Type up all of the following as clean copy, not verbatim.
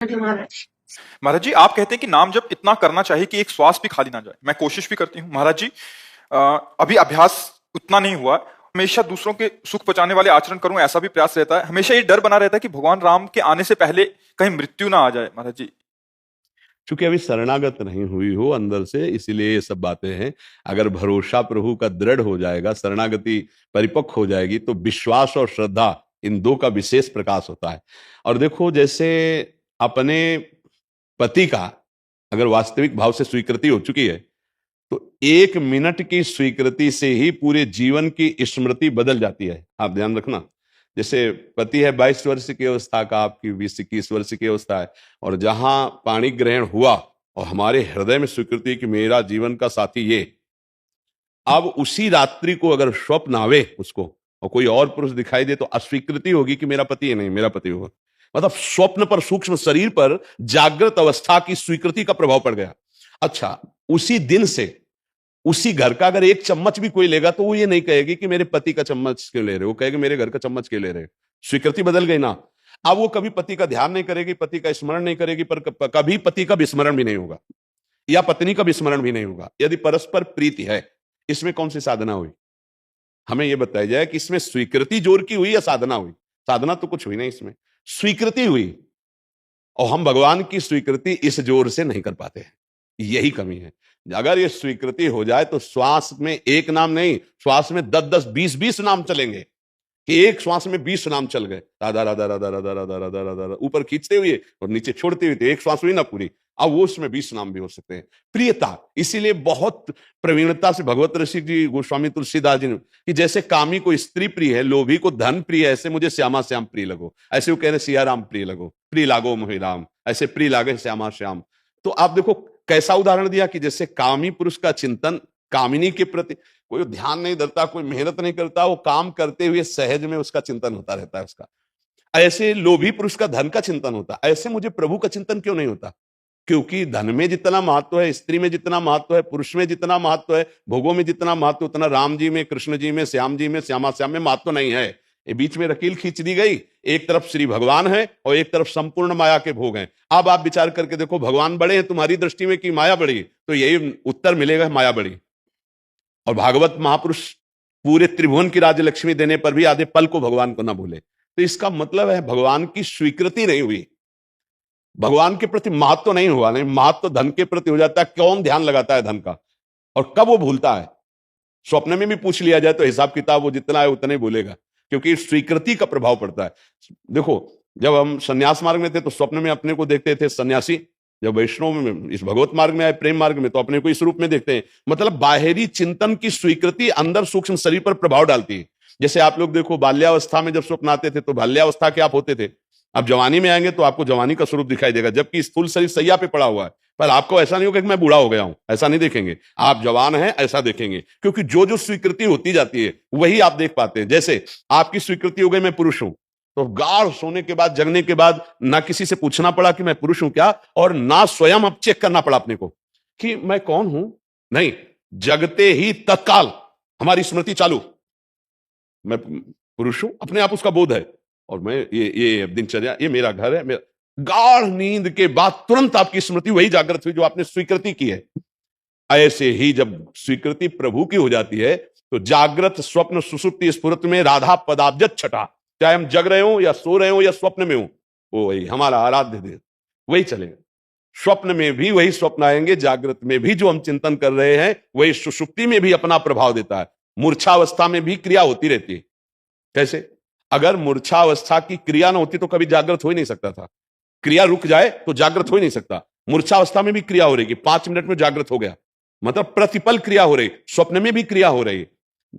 जी महाराज। महाराज जी, आप कहते हैं कि नाम जप इतना करना चाहिए कि एक श्वास भी खाली ना जाए। मैं कोशिश भी करती हूँ महाराज जी। अ, अभी अभ्यास उतना नहीं हुआ। हमेशा दूसरों के सुख पहुंचाने वाले आचरण करूं, ऐसा भी प्रयास रहता है। हमेशा ये डर बना रहता है कि भगवान राम के आने से पहले कहीं मृत्यु ना आ जाए महाराज जी। चूंकि अभी शरणागत नहीं हुई हो अंदर से, इसीलिए ये सब बातें हैं। अगर भरोसा प्रभु का दृढ़ हो जाएगा, शरणागति परिपक्व हो जाएगी, तो विश्वास और श्रद्धा, इन दो का विशेष प्रकाश होता है। और देखो, जैसे अपने पति का अगर वास्तविक भाव से स्वीकृति हो चुकी है, तो 1 मिनट की स्वीकृति से ही पूरे जीवन की स्मृति बदल जाती है। आप ध्यान रखना। जैसे पति है 22 वर्ष की अवस्था का, आपकी 20-21 वर्ष की अवस्था है, और जहां पाणी ग्रहण हुआ और हमारे हृदय में स्वीकृति कि मेरा जीवन का साथी ये, अब उसी रात्रि को अगर स्वप्न आवे उसको और कोई और पुरुष दिखाई दे, तो अस्वीकृति होगी कि मेरा पति है, नहीं मेरा पति होगा। मतलब स्वप्न पर, सूक्ष्म शरीर पर जागृत अवस्था की स्वीकृति का प्रभाव पड़ गया। अच्छा, उसी दिन से उसी घर का अगर 1 चम्मच भी कोई लेगा, तो वो ये नहीं कहेगी कि मेरे पति का चम्मच क्यों ले रहे हो, वो कहेगी मेरे घर का चम्मच क्यों ले रहे हो। स्वीकृति बदल गई ना। अब वो कभी पति का ध्यान नहीं करेगी, पति का स्मरण नहीं करेगी, पर कभी पति का विस्मरण भी नहीं होगा या पत्नी का विस्मरण भी नहीं होगा, यदि परस्पर प्रीति है। इसमें कौन सी साधना हुई? हमें यह बताया जाए कि इसमें स्वीकृति जोर की हुई या साधना हुई? साधना तो कुछ हुई नहीं, इसमें स्वीकृति हुई। और हम भगवान की स्वीकृति इस जोर से नहीं कर पाते हैं, यही कमी है। अगर ये स्वीकृति हो जाए तो श्वास में एक नाम नहीं, श्वास में 10-10, 20-20 नाम चलेंगे, कि एक श्वास में 20 नाम चल गए, राधा राधा राधा राधा राधा राधा राधा, ऊपर खींचते हुए और नीचे छोड़ते हुए, तो एक श्वास हुई ना पूरी। अब वो उसमें 20 नाम भी हो सकते हैं। प्रियता, इसीलिए बहुत प्रवीणता से भगवत ऋषि जी, गोस्वामी तुलसीदास जी ने, कि जैसे कामी को स्त्री प्रिय है, लोभी को धन प्रिय है, ऐसे मुझे श्यामा श्याम प्रिय लगो। ऐसे वो कह रहे सिया राम प्रिय लगो, प्रिय लागो मोहि राम, ऐसे प्रिय लागे श्यामा श्याम। तो आप देखो कैसा उदाहरण दिया कि जैसे कामी पुरुष का चिंतन कामिनी के प्रति, कोई ध्यान नहीं देता, कोई मेहनत नहीं करता, वो काम करते हुए सहज में उसका चिंतन होता रहता है उसका। ऐसे लोभी पुरुष का धन का चिंतन होता, ऐसे मुझे प्रभु का चिंतन क्यों नहीं होता? क्योंकि धन में जितना महत्व है, स्त्री में जितना महत्व है, पुरुष में जितना महत्व है, भोगों में जितना महत्व, उतना राम जी में, कृष्ण जी में, श्याम जी में, श्यामा श्याम में महत्व नहीं है। ये बीच में रकील खींच दी गई। एक तरफ श्री भगवान है और एक तरफ संपूर्ण माया के भोग हैं। अब आप विचार करके देखो, भगवान बड़े हैं तुम्हारी दृष्टि में कि माया बड़ी? तो यही उत्तर मिलेगा, माया बड़ी। और भागवत महापुरुष पूरे त्रिभुवन की राज्यलक्ष्मी देने पर भी आधे पल को भगवान को ना भूले। तो इसका मतलब है भगवान की स्वीकृति नहीं हुई, भगवान के प्रति महत्व नहीं हुआ। नहीं, महत्व धन के प्रति हो जाता है। कौन ध्यान लगाता है धन का, और कब वो भूलता है? स्वप्न में भी पूछ लिया जाए तो हिसाब किताब वो जितना है उतना ही भूलेगा, क्योंकि स्वीकृति का प्रभाव पड़ता है। देखो, जब हम सन्यास मार्ग में थे तो स्वप्न में अपने को देखते थे सन्यासी, जब वैष्णव में, इस भगवत मार्ग में आए, प्रेम मार्ग में, तो अपने को इस रूप में देखते हैं। मतलब बाहरी चिंतन की स्वीकृति अंदर सूक्ष्म शरीर पर प्रभाव डालती है। जैसे आप लोग देखो, बाल्यावस्था में जब स्वप्न आते थे तो बाल्यावस्था के आप होते थे, अब जवानी में आएंगे तो आपको जवानी का स्वरूप दिखाई देगा, जबकि स्थूल शरीर सैया पे पड़ा हुआ है। पर आपको ऐसा नहीं होगा कि मैं बूढ़ा हो गया हूं, ऐसा नहीं देखेंगे। आप जवान हैं ऐसा देखेंगे, क्योंकि जो जो स्वीकृति होती जाती है वही आप देख पाते हैं। जैसे आपकी स्वीकृति हो गई मैं पुरुष हूं, तो गाढ़ सोने के बाद, जगने के बाद, ना किसी से पूछना पड़ा कि मैं पुरुष हूं क्या, और ना स्वयं अब चेक करना पड़ा अपने को कि मैं कौन हूं। नहीं, जगते ही तत्काल हमारी स्मृति चालू, मैं पुरुष हूं, अपने आप उसका बोध है, और मैं ये दिनचर्या, ये मेरा घर है, मेरा। गाढ़ नींद के बाद तुरंत आपकी स्मृति वही जागृत हुई जो आपने स्वीकृति की है। ऐसे ही जब स्वीकृति प्रभु की हो जाती है तो जागृत, स्वप्न, सुसुप्ति, स्फुरत में राधा पदाब्जत छटा, चाहे हम जग रहे हो या सो रहे हो या स्वप्न में हो, वो वही हमारा आराध्य देव, वही चलेगा। स्वप्न में भी वही स्वप्न आएंगे, जागृत में भी जो हम चिंतन कर रहे हैं वही सुषुप्ति में भी अपना प्रभाव देता है। मूर्छावस्था में भी क्रिया होती रहती है। कैसे? अगर मूर्छावस्था की क्रिया ना होती तो कभी जागृत हो ही नहीं सकता था। क्रिया रुक जाए तो जागृत हो ही नहीं सकता। मूर्छावस्था में भी क्रिया हो रही कि 5 मिनट में जागृत हो गया, मतलब प्रतिपल क्रिया हो रही। स्वप्न में भी क्रिया हो रही,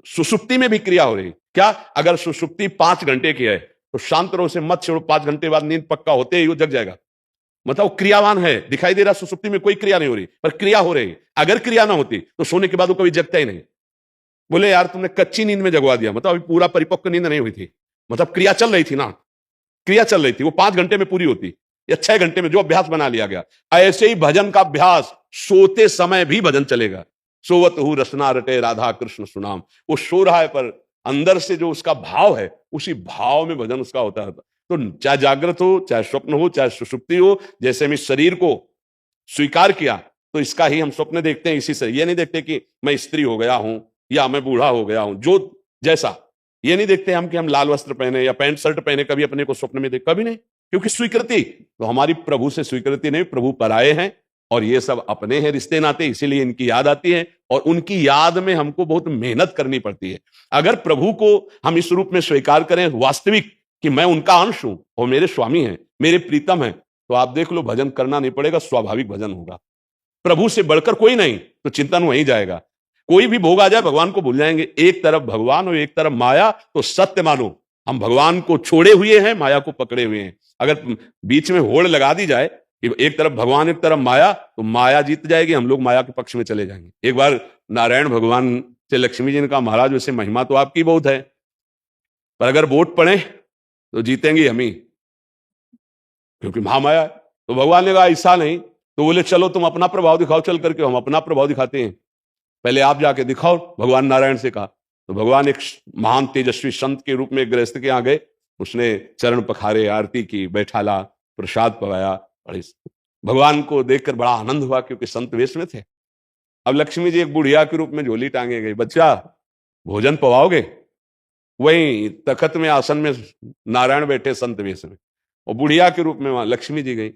सुषुप्ति में भी क्रिया हो रही। क्या? अगर सुषुप्ति 5 घंटे की है तो शांत रहो, से मत छोड़ो, 5 घंटे बाद नींद पक्का होते ही वो जग जाएगा। मतलब वो क्रियावान है, दिखाई दे रहा सुषुप्ति में कोई क्रिया नहीं हो रही, पर क्रिया हो रही। अगर क्रिया ना होती तो सोने के बाद वो कभी जगता ही नहीं। बोले यार तुमने कच्ची नींद में जगवा दिया, मतलब अभी पूरा परिपक्व नींद नहीं हुई थी, मतलब क्रिया चल रही थी ना, क्रिया चल रही थी, वो 5 घंटे में पूरी होती या 6 घंटे में, जो अभ्यास बना लिया गया। ऐसे ही भजन का अभ्यास, सोते समय भी भजन चलेगा। सोवत हूं रसना रटे राधा कृष्ण सुनाम, वो सो रहा है पर अंदर से जो उसका भाव है, उसी भाव में भजन उसका होता है। तो चाहे जागृत हो, चाहे स्वप्न हो, चाहे सुषुप्ति हो, जैसे हम इस शरीर को स्वीकार किया तो इसका ही हम स्वप्न देखते हैं इसी से। ये नहीं देखते कि मैं स्त्री हो गया हूं या मैं बूढ़ा हो गया हूं, जो जैसा। ये नहीं देखते हम कि हम लाल वस्त्र पहने या पैंट शर्ट पहने कभी अपने को स्वप्न में देख, कभी नहीं, क्योंकि स्वीकृति तो हमारी प्रभु से स्वीकृति नहीं, प्रभु पराये हैं और ये सब अपने हैं रिश्ते नाते, इसीलिए इनकी याद आती है और उनकी याद में हमको बहुत मेहनत करनी पड़ती है। अगर प्रभु को हम इस रूप में स्वीकार करें वास्तविक कि मैं उनका अंश हूं और मेरे स्वामी हैं, मेरे प्रीतम हैं, तो आप देख लो भजन करना नहीं पड़ेगा, स्वाभाविक भजन होगा। प्रभु से बढ़कर कोई नहीं, तो चिंतन वहीं जाएगा। कोई भी भोग आ जाए भगवान को भूल जाएंगे। एक तरफ भगवान और एक तरफ माया, तो सत्य मानो हम भगवान को छोड़े हुए हैं, माया को पकड़े हुए हैं। अगर बीच में होड़ लगा दी जाए कि एक तरफ भगवान एक तरफ माया, तो माया जीत जाएगी, हम लोग माया के पक्ष में चले जाएंगे। एक बार नारायण भगवान से लक्ष्मी जी ने कहा, महाराज वैसे महिमा तो आपकी बहुत है, पर अगर वोट पड़े तो जीतेंगे हम ही, क्योंकि महामाया है। तो भगवान ने कहा ऐसा नहीं, तो बोले चलो तुम अपना प्रभाव दिखाओ चल करके। हम अपना प्रभाव दिखाते हैं, पहले आप जाके दिखाओ, भगवान नारायण से कहा। तो भगवान एक महान तेजस्वी संत के रूप में एक गृहस्थ के यहाँ गए, उसने चरण पखारे, आरती की, बैठाला, प्रसाद पवाया। भगवान को देखकर बड़ा आनंद हुआ क्योंकि संत वेश में थे। अब लक्ष्मी जी एक बुढ़िया के रूप में झोली टांगे गई, बच्चा भोजन पवाओगे? वही तखत में आसन में नारायण बैठे संत वेश में, और बुढ़िया के रूप में वहां लक्ष्मी जी गई।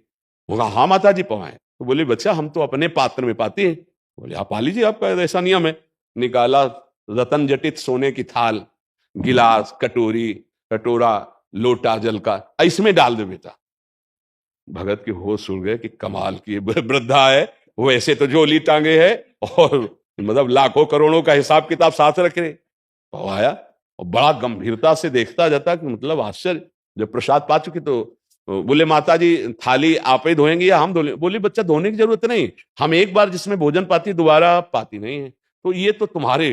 वो कहा हाँ माता जी पवाएं। तो बोले बच्चा हम तो अपने पात्र में पाते हैं। बोले आप पा लीजिए, आपका ऐसा नियम है। निकाला रतन जटित सोने की थाल, गिलास, कटोरी, कटोरा, लोटा जल का, इसमें डाल दे बेटा। भगत की होश उड़ गए कि कमाल की वृद्धा है, वो ऐसे तो झोली टांगे है और मतलब लाखों करोड़ों का हिसाब किताब साथ रख रहे। तो आया और बड़ा गंभीरता से देखता जाता कि मतलब आश्चर्य। जब प्रसाद पा चुकी तो बोले माता जी थाली आप ही धोएंगी या हम धो लें? बोली बच्चा धोने की जरूरत नहीं, हम एक बार जिसमें भोजन पाती दोबारा पाती नहीं है, तो ये तो तुम्हारे।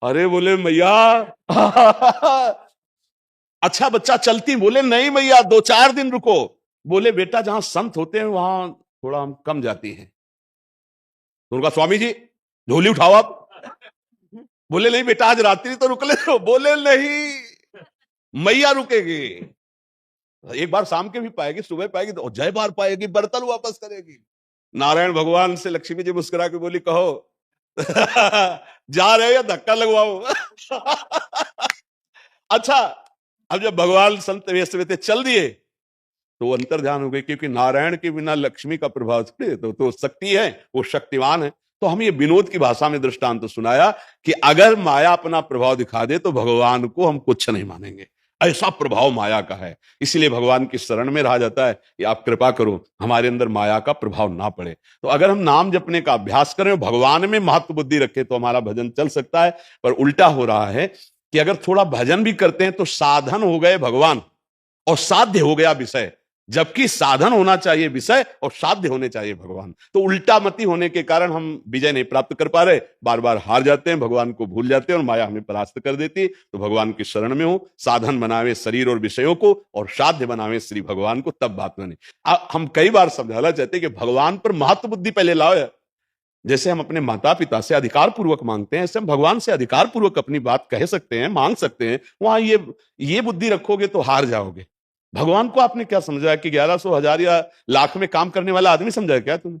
अरे बोले मैया अच्छा बच्चा चलती? बोले नहीं मैया 2-4 दिन रुको। बोले बेटा जहां संत होते हैं वहां थोड़ा हम कम जाती हैं। तो उनका स्वामी जी झोली उठाओ आप। बोले नहीं बेटा आज रात्रि तो रुक ले। बोले नहीं मैया रुकेगी, एक बार शाम के भी पाएगी, सुबह पाएगी, तो जय बार पाएगी, बर्तन वापस करेगी। नारायण भगवान से लक्ष्मी जी मुस्कुरा के बोली कहो जा रहे हो या धक्का लगवाओ? अच्छा अब जब भगवान संत वेश में थे चल दिए तो वो अंतर ध्यान हो गए, क्योंकि नारायण के बिना लक्ष्मी का प्रभाव तो शक्ति है, वो शक्तिवान है। तो हम ये विनोद की भाषा में दृष्टांत तो सुनाया कि अगर माया अपना प्रभाव दिखा दे तो भगवान को हम कुछ नहीं मानेंगे, ऐसा प्रभाव माया का है। इसलिए भगवान की शरण में रहा जाता है कि आप कृपा करो हमारे अंदर माया का प्रभाव ना पड़े। तो अगर हम नाम जपने का अभ्यास करें, भगवान में महत्व बुद्धि रखें, तो हमारा भजन चल सकता है। पर उल्टा हो रहा है कि अगर थोड़ा भजन भी करते हैं तो साधन हो गए भगवान और साध्य हो गया विषय, जबकि साधन होना चाहिए विषय और साध्य होने चाहिए भगवान। तो उल्टा मति होने के कारण हम विजय नहीं प्राप्त कर पा रहे, बार बार हार जाते हैं, भगवान को भूल जाते हैं और माया हमें परास्त कर देती। तो भगवान की शरण में हो, साधन बनावे शरीर और विषयों को और साध्य बनावे श्री भगवान को, तब बात बने। हम कई बार समझाना चाहते हैं कि भगवान पर महत्व बुद्धि पहले लाओ। जैसे हम अपने माता पिता से अधिकार पूर्वक मांगते हैं, ऐसे हम भगवान से अधिकार पूर्वक अपनी बात कह सकते हैं, मांग सकते हैं। वहां ये बुद्धि रखोगे तो हार जाओगे। भगवान को आपने क्या समझा कि 1100, 1000 या लाख में काम करने वाला आदमी समझा क्या तुमने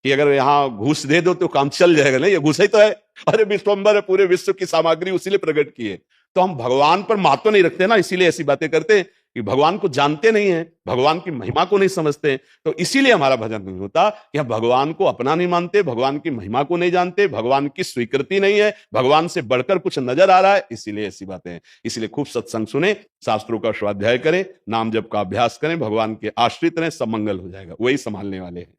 कि अगर यहां घूस दे दो तो काम चल जाएगा? नहीं, ये घूस ही तो है। अरे विश्वम्बर है, पूरे विश्व की सामग्री उसी ने प्रकट की है। तो हम भगवान पर महत्व नहीं रखते ना, इसीलिए ऐसी बातें करते हैं कि भगवान को जानते नहीं है, भगवान की महिमा को नहीं समझते। तो इसीलिए हमारा भजन नहीं होता कि हम भगवान को अपना नहीं मानते, भगवान की महिमा को नहीं जानते, भगवान की स्वीकृति नहीं है, भगवान से बढ़कर कुछ नजर आ रहा है, इसीलिए ऐसी बातें हैं। इसलिए खूब सत्संग सुने, शास्त्रों का स्वाध्याय करें, नाम जप का अभ्यास करें, भगवान के आश्रित रहें, सब मंगल हो जाएगा, वही संभालने वाले हैं।